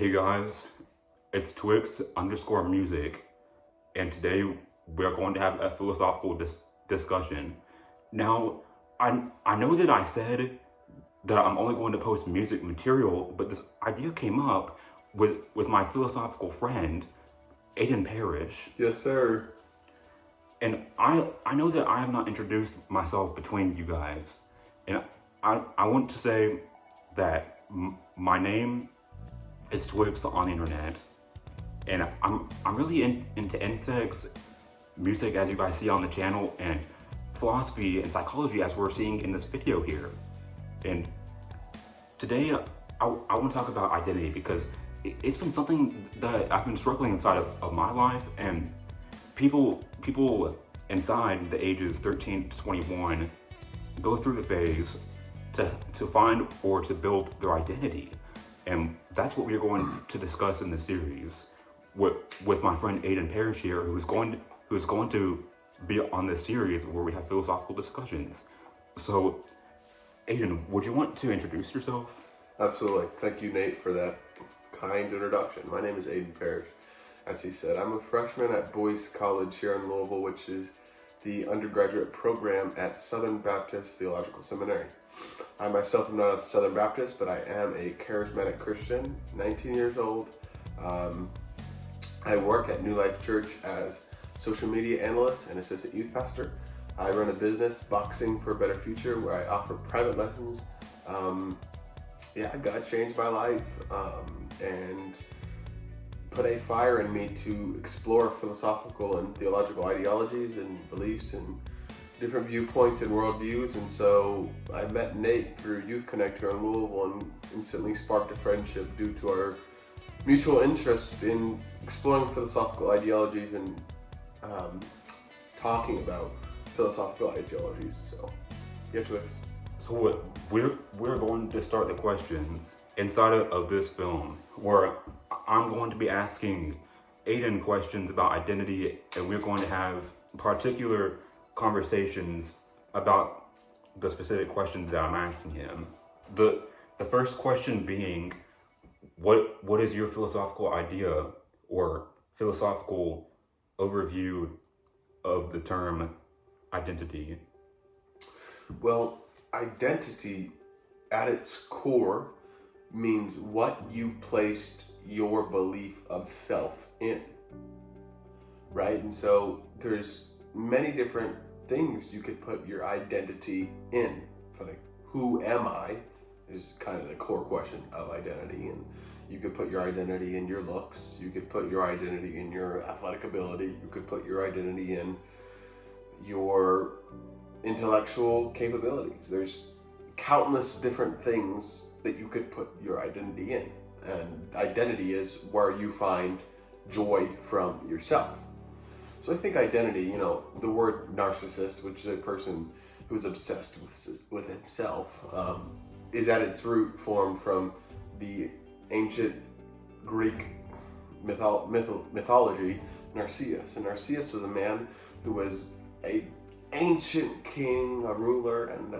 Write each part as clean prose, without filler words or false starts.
Hey guys, it's Twix _ music, and today we're going to have a philosophical discussion. Now, I know that I said that I'm only going to post music material, but this idea came up with my philosophical friend, Aidan Parish. Yes, sir. And I know that I have not introduced myself between you guys, and I want to say that my name is Twix on the internet, and I'm really into insects, music as you guys see on the channel, and philosophy and psychology as we're seeing in this video here. And today I want to talk about identity because it's been something that I've been struggling inside of my life, and people inside the ages 13 to 21 go through the phase to find or to build their identity. And that's what we're going to discuss in this series with my friend Aidan Parish here, who's going to be on this series where we have philosophical discussions. So, Aidan, would you want to introduce yourself? Absolutely. Thank you, Nate, for that kind introduction. My name is Aidan Parish. As he said, I'm a freshman at Boyce College here in Louisville, which is the undergraduate program at Southern Baptist Theological Seminary. I myself am not at the Southern Baptist, but I am a charismatic Christian, 19 years old. I work at New Life Church as social media analyst and assistant youth pastor. I run a business, Boxing for a Better Future, where I offer private lessons. God changed my life and put a fire in me to explore philosophical and theological ideologies and beliefs and different viewpoints and worldviews. And so I met Nate through Youth Connect here in Louisville and instantly sparked a friendship due to our mutual interest in exploring philosophical ideologies and talking about philosophical ideologies. So get to it. So we're going to start the questions inside of this film, where I'm going to be asking Aidan questions about identity, and we're going to have particular conversations about the specific questions that I'm asking him. The first question being, what is your philosophical idea or philosophical overview of the term identity? Well, identity at its core means what you placed your belief of self in, right? And so there's many different things you could put your identity in. For like, who am I is kind of the core question of identity. And you could put your identity in your looks, you could put your identity in your athletic ability, you could put your identity in your intellectual capabilities. There's countless different things that you could put your identity in. And identity is where you find joy from yourself. So I think identity, the word narcissist, which is a person who's obsessed with himself, is at its root formed from the ancient Greek mythology, Narcissus. And Narcissus was a man who was an ancient king, a ruler, and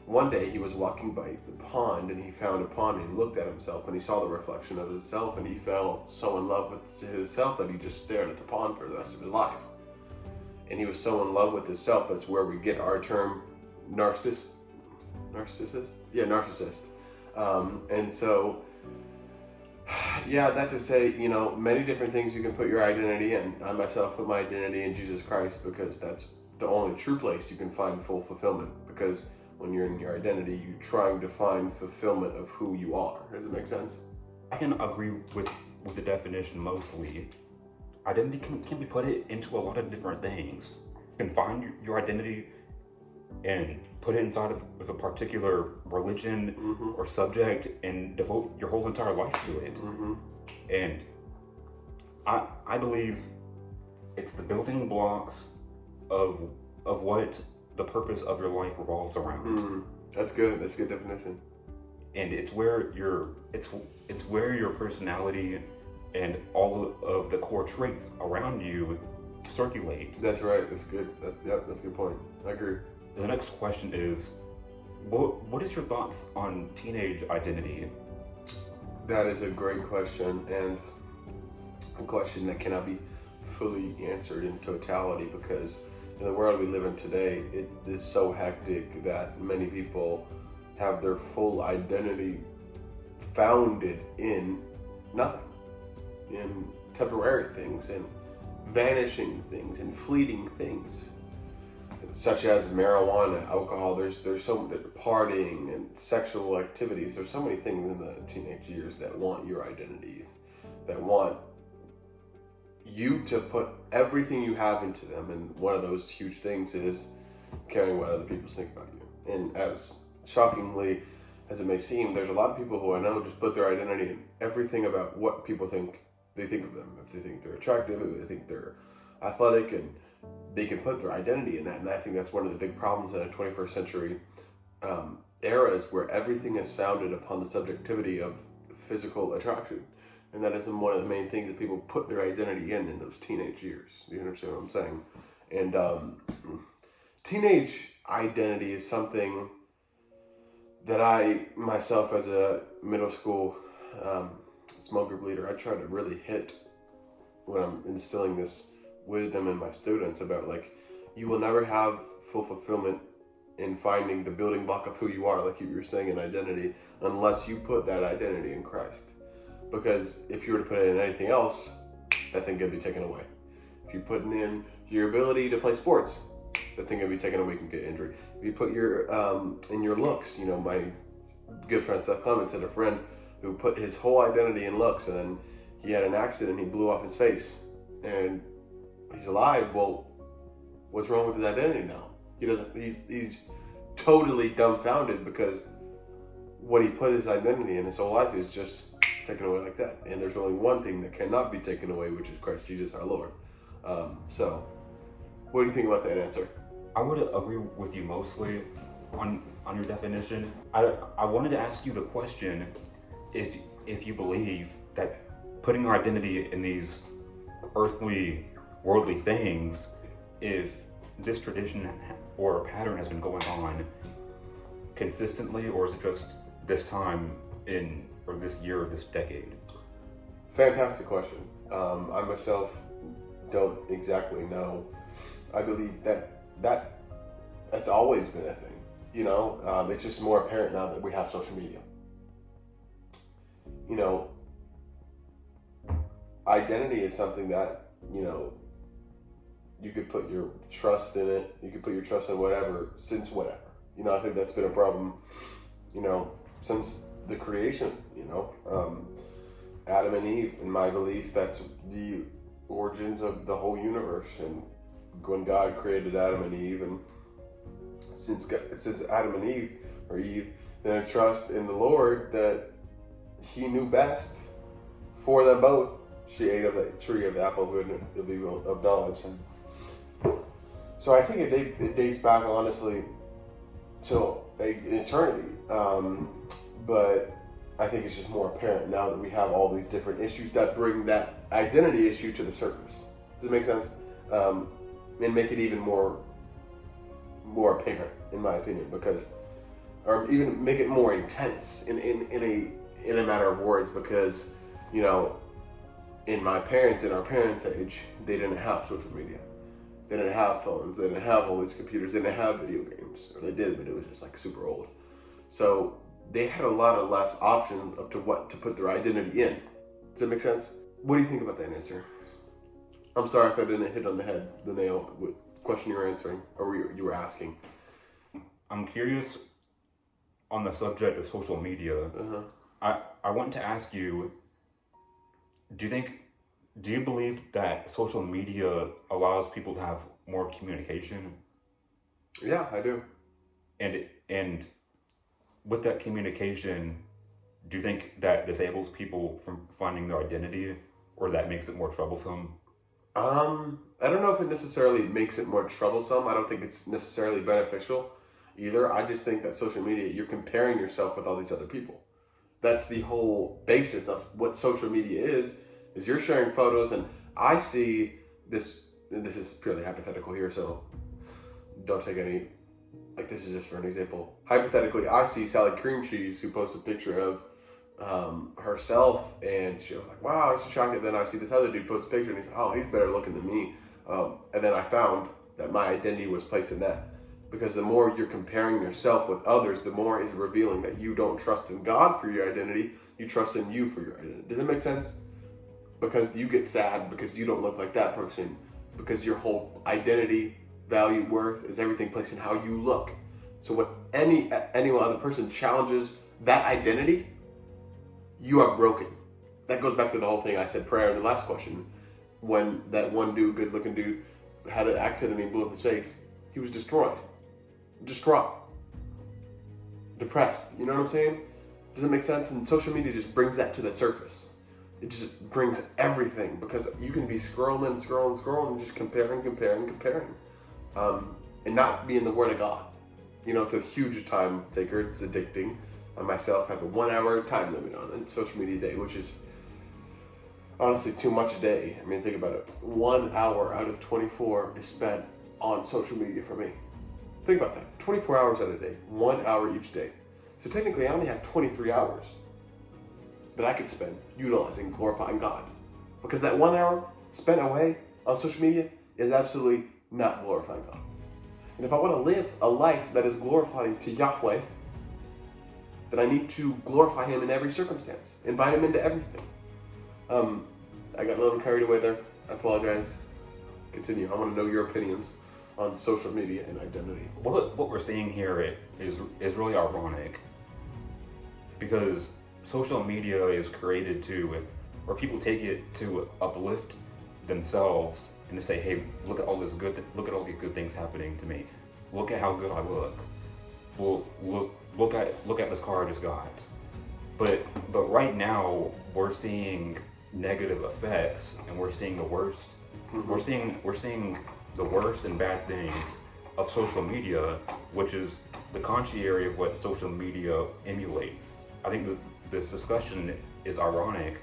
one day he was walking by the pond and he found a pond and he looked at himself and he saw the reflection of himself and he fell so in love with himself that he just stared at the pond for the rest of his life. And he was so in love with himself, that's where we get our term narcissist. And so, that to say, many different things you can put your identity in. I myself put my identity in Jesus Christ because that's the only true place you can find full fulfillment. Because when you're in your identity, you're trying to find fulfillment of who you are. Does it make sense? I can agree with the definition mostly. Identity can be put into a lot of different things. You can find your identity and put it inside of a particular religion or subject and devote your whole entire life to it. And I believe it's the building blocks of what the purpose of your life revolves around. That's good. That's a good definition. And it's where your personality and all of the core traits around you circulate. That's right. That's good. That's a good point. I agree. The next question is, what is your thoughts on teenage identity? That is a great question, and a question that cannot be fully answered in totality, because in the world we live in today, it is so hectic that many people have their full identity founded in nothing, in temporary things, and vanishing things, and fleeting things, such as marijuana, alcohol. There's so partying and sexual activities. There's so many things in the teenage years that want your identity, that want you to put everything you have into them. And one of those huge things is caring what other people think about you. And as shockingly as it may seem, there's a lot of people who I know just put their identity in everything about what people think they think of them. If they think they're attractive, if they think they're athletic, and they can put their identity in that. And I think that's one of the big problems in a 21st century era, is where everything is founded upon the subjectivity of physical attraction. And that is one of the main things that people put their identity in those teenage years. Do you understand what I'm saying? And teenage identity is something that I, myself, as a middle school small group leader, I try to really hit when I'm instilling this wisdom in my students about, like, you will never have full fulfillment in finding the building block of who you are, like you were saying, in identity, unless you put that identity in Christ. Because if you were to put it in anything else, that thing could be taken away. If you're putting in your ability to play sports, that thing could be taken away, you can get injured. If you put your in your looks, you know, my good friend Seth Clements had a friend who put his whole identity in looks, and then he had an accident, he blew off his face, and he's alive. Well, what's wrong with his identity now? He's totally dumbfounded, because what he put his identity in his whole life is just taken away like that. And there's only one thing that cannot be taken away, which is Christ Jesus our Lord. So what do you think about that answer? I would agree with you mostly on your definition. I wanted to ask you the question, if you believe that putting your identity in these earthly, worldly things, if this tradition or pattern has been going on consistently, or is it just this time or this year or this decade? Fantastic question. I myself don't exactly know. I believe that's always been a thing. You know, it's just more apparent now that we have social media. You know, identity is something that, you know, you could put your trust in it. You could put your trust in whatever, since whatever. You know, I think that's been a problem, you know, since the creation, you know. Adam and Eve, in my belief, that's the origins of the whole universe. And when God created Adam and Eve, and since Adam and Eve, or Eve, then I trust in the Lord that He knew best for them both. She ate of the tree of the apple of knowledge. And so I think it dates back, honestly, to eternity. But I think it's just more apparent now that we have all these different issues that bring that identity issue to the surface. Does it make sense? And make it even more apparent, in my opinion, because, or even make it more intense in a matter of words, because, you know, in our parents' age, they didn't have social media. They didn't have phones. They didn't have all these computers. They didn't have video games. Or they did, but it was just like super old. So they had a lot of less options of what to put their identity in. Does that make sense? What do you think about that answer? I'm sorry if I didn't hit on the nail with the question you were answering, or you were asking. I'm curious on the subject of social media. I want to ask you, do you believe that social media allows people to have more communication? Yeah, I do. And with that communication, do you think that disables people from finding their identity, or that makes it more troublesome? I don't know if it necessarily makes it more troublesome. I don't think it's necessarily beneficial either. I just think that social media, you're comparing yourself with all these other people. That's the whole basis of what social media is you're sharing photos, and I see this, and this is purely hypothetical here, so don't take any, like, this is just for an example. Hypothetically, I see Salad Cream Cheese who posts a picture of herself, and she was like, wow, it's shocking. And then I see this other dude post a picture, and he's like, oh, he's better looking than me. And then I found that my identity was placed in that. Because the more you're comparing yourself with others, the more is revealing that you don't trust in God for your identity, you trust in you for your identity. Does that make sense? Because you get sad because you don't look like that person, because your whole identity, value, worth is everything placed in how you look. So when any other person challenges that identity, you are broken. That goes back to the whole thing I said prayer in the last question. When that one dude, good looking dude, had an accident and he blew up his face, he was destroyed. Distraught. Depressed. You know what I'm saying? Does it make sense? And social media just brings that to the surface. It just brings everything, because you can be scrolling and just comparing, and not be in the Word of God. You know, it's a huge time taker. It's addicting. I myself have a 1 hour time limit on it, social media day, which is honestly too much a day. I mean, think about it. 1 hour out of 24 is spent on social media for me. Think about that. 24 hours out of the day, 1 hour each day. So technically, I only have 23 hours that I could spend utilizing, glorifying God. Because that 1 hour spent away on social media is absolutely not glorifying God. And if I want to live a life that is glorifying to Yahweh, then I need to glorify Him in every circumstance. Invite Him into everything. I got a little carried away there. I apologize. Continue. I want to know your opinions on social media and identity. What we're seeing here is really ironic, because social media is created or people take it to uplift themselves and to say, hey, look at all these good things happening to me. Look at how good I look. Well, look at this car I just got. But right now we're seeing negative effects, and we're seeing the worst. Mm-hmm. We're seeing the worst and bad things of social media, which is the contrary of what social media emulates. I think that this discussion is ironic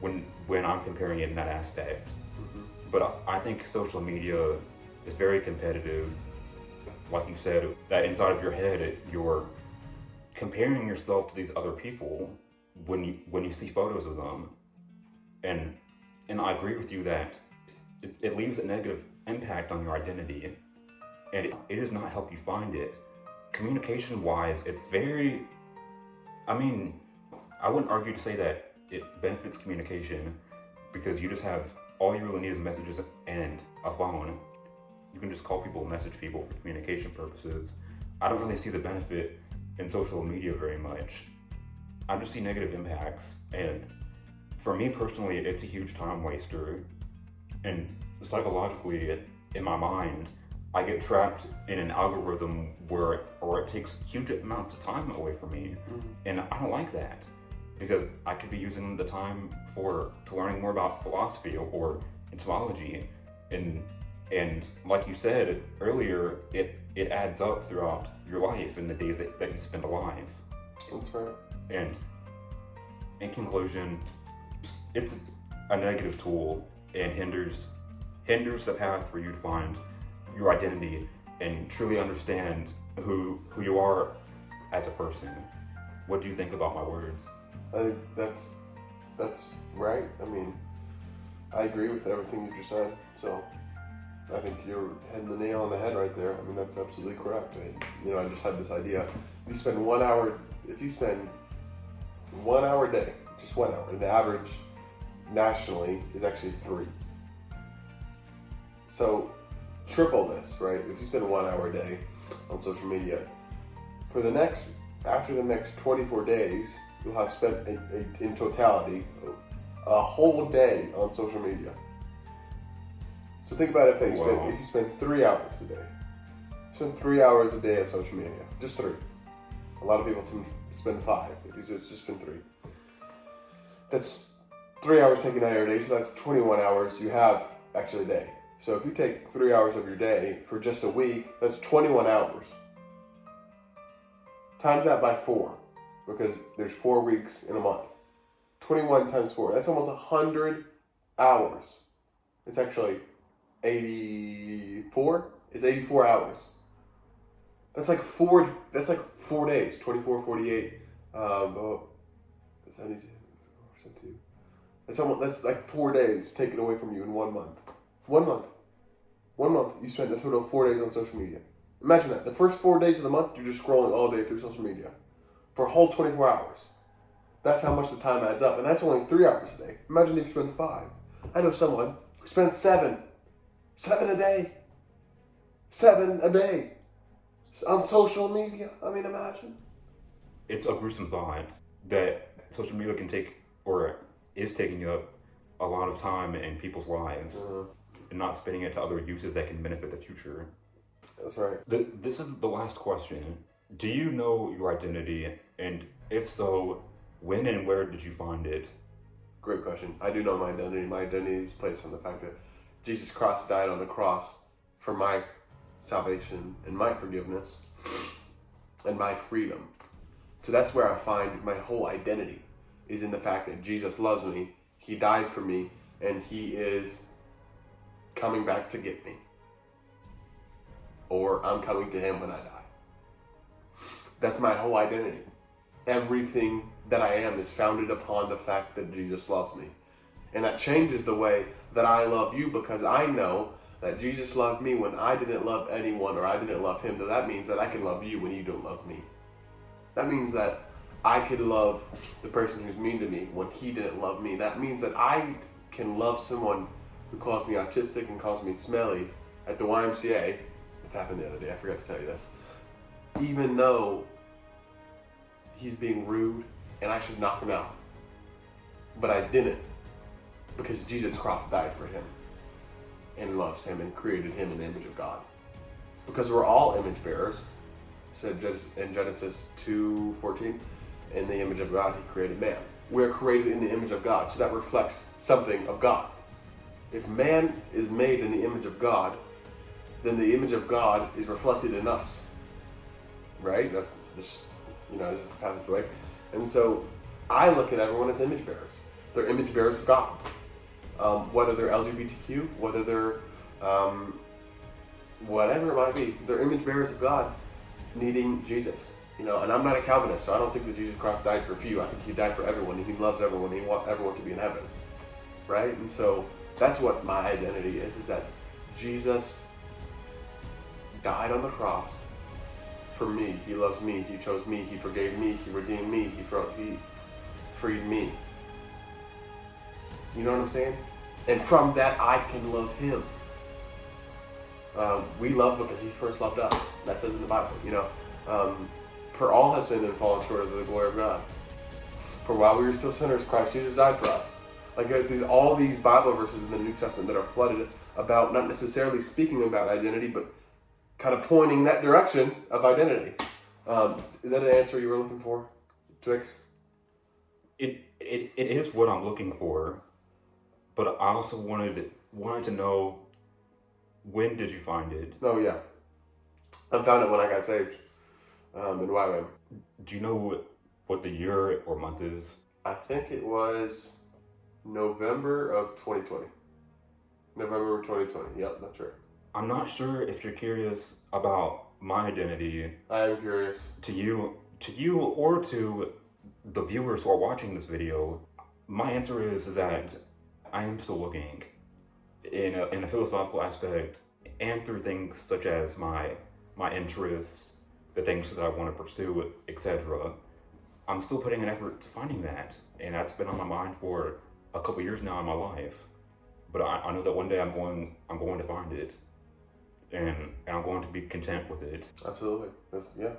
when I'm comparing it in that aspect. Mm-hmm. But I think social media is very competitive. Like you said, that inside of your head, you're comparing yourself to these other people when you see photos of them. And I agree with you that it leaves a negative impact on your identity, and it does not help you find it. Communication wise, it's very, I wouldn't argue to say that it benefits communication, because you just have, all you really need is messages and a phone. You can just call people, message people for communication purposes. I don't really see the benefit in social media very much. I just see negative impacts, and for me personally, it's a huge time waster. And psychologically, in my mind, I get trapped in an algorithm where it takes huge amounts of time away from me. Mm-hmm. And I don't like that, because I could be using the time to learning more about philosophy or entomology. And like you said earlier, it adds up throughout your life and the days that you spend alive. That's right. And in conclusion, it's a negative tool and hinders the path for you to find your identity and truly understand who you are as a person. What do you think about my words? I think that's right. I agree with everything you just said. So I think you're hitting the nail on the head right there. That's absolutely correct. I just had this idea. If you spend 1 hour a day, just 1 hour, and the average nationally is actually 3. So triple this, right? If you spend 1 hour a day on social media, after the next 24 days, you'll have spent in totality a whole day on social media. So think about it, if you spend 3 hours a day. Spend 3 hours a day on social media, just 3. A lot of people spend 5. If you just spend 3, that's 3 hours taken out of your day. So that's 21 hours you have actually a day. So if you take 3 hours of your day for just a week, that's 21 hours. Times that by 4, because there's 4 weeks in a month. 21 times 4, that's almost 100 hours. It's actually 84. It's 84 hours. That's like 4 days. 24, 48. 72. That's like 4 days taken away from you in 1 month. 1 month. 1 month, you spent a total of 4 days on social media. Imagine that. The first 4 days of the month, you're just scrolling all day through social media. For a whole 24 hours. That's how much the time adds up. And that's only 3 hours a day. Imagine if you spend 5. I know someone who spends 7. 7 a day. 7 a day. On social media. I mean, imagine. It's a gruesome thought that social media can take, or is taking up, a lot of time in people's lives. And not spending it to other uses that can benefit the future. That's right. This is the last question. Do you know your identity? And if so, when and where did you find it? Great question. I do know my identity. My identity is placed on the fact that Jesus Christ died on the cross for my salvation and my forgiveness and my freedom. So that's where I find my whole identity, is in the fact that Jesus loves me, he died for me, and he is coming back to get me. Or I'm coming to him when I die. That's my whole identity. Everything that I am is founded upon the fact that Jesus loves me. And that changes the way that I love you, because I know that Jesus loved me when I didn't love anyone, or I didn't love him. So that means that I can love you when you don't love me. That means that I can love the person who's mean to me when he didn't love me. That means that I can love someone who calls me autistic and calls me smelly at the YMCA. It happened the other day, I forgot to tell you this. Even though he's being rude and I should knock him out. But I didn't, because Jesus Christ died for him and loves him and created him in the image of God. Because we're all image bearers. Said in Genesis 2:14, in the image of God he created man. We're created in the image of God, so that reflects something of God. If man is made in the image of God, then the image of God is reflected in us. Right? That's just, just the path way. And so I look at everyone as image bearers. They're image bearers of God. Whether they're LGBTQ, whether they're whatever it might be, they're image bearers of God, needing Jesus. And I'm not a Calvinist, so I don't think that Jesus Christ died for a few. I think he died for everyone, and he loves everyone, and he wants everyone to be in heaven. Right? And so that's what my identity is that Jesus died on the cross for me. He loves me, he chose me, he forgave me, he redeemed me, he freed me. You know what I'm saying? And from that I can love him. We love because he first loved us. That says in the Bible, for all have sinned and fallen short of the glory of God. For while we were still sinners, Christ Jesus died for us. Like there's all these Bible verses in the New Testament that are flooded about not necessarily speaking about identity, but kind of pointing that direction of identity. Is that an answer you were looking for, Twix? It is what I'm looking for, but I also wanted to know, when did you find it? Oh yeah, I found it when I got saved in YWAM. Do you know what the year or month is? I think it was November of 2020. November of 2020. Yep, that's right. I'm not sure if you're curious about my identity. I am curious. To you, or to the viewers who are watching this video, my answer is that I am still looking in a philosophical aspect, and through things such as my interests, the things that I want to pursue, etc. I'm still putting an effort to finding that, and that's been on my mind for a couple years now in my life. But I know that one day I'm going to find it, and I'm going to be content with it. Absolutely. Yeah.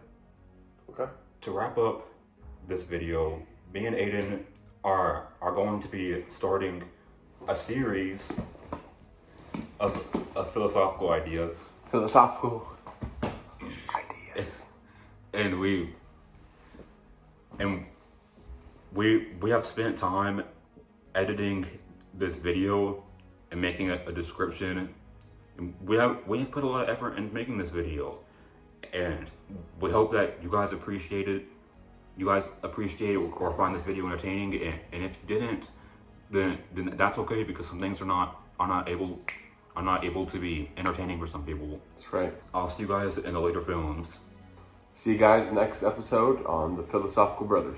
Okay. To wrap up this video, me and Aidan are going to be starting a series of philosophical ideas. Philosophical ideas. And we have spent time editing this video and making a description. And we have put a lot of effort into making this video, and we hope that you guys appreciate it. You guys appreciate it or find this video entertaining, and if you didn't, then that's okay, because some things are not able to be entertaining for some people. That's right. I'll see you guys in the later films. See you guys next episode on the Philosophical Brothers.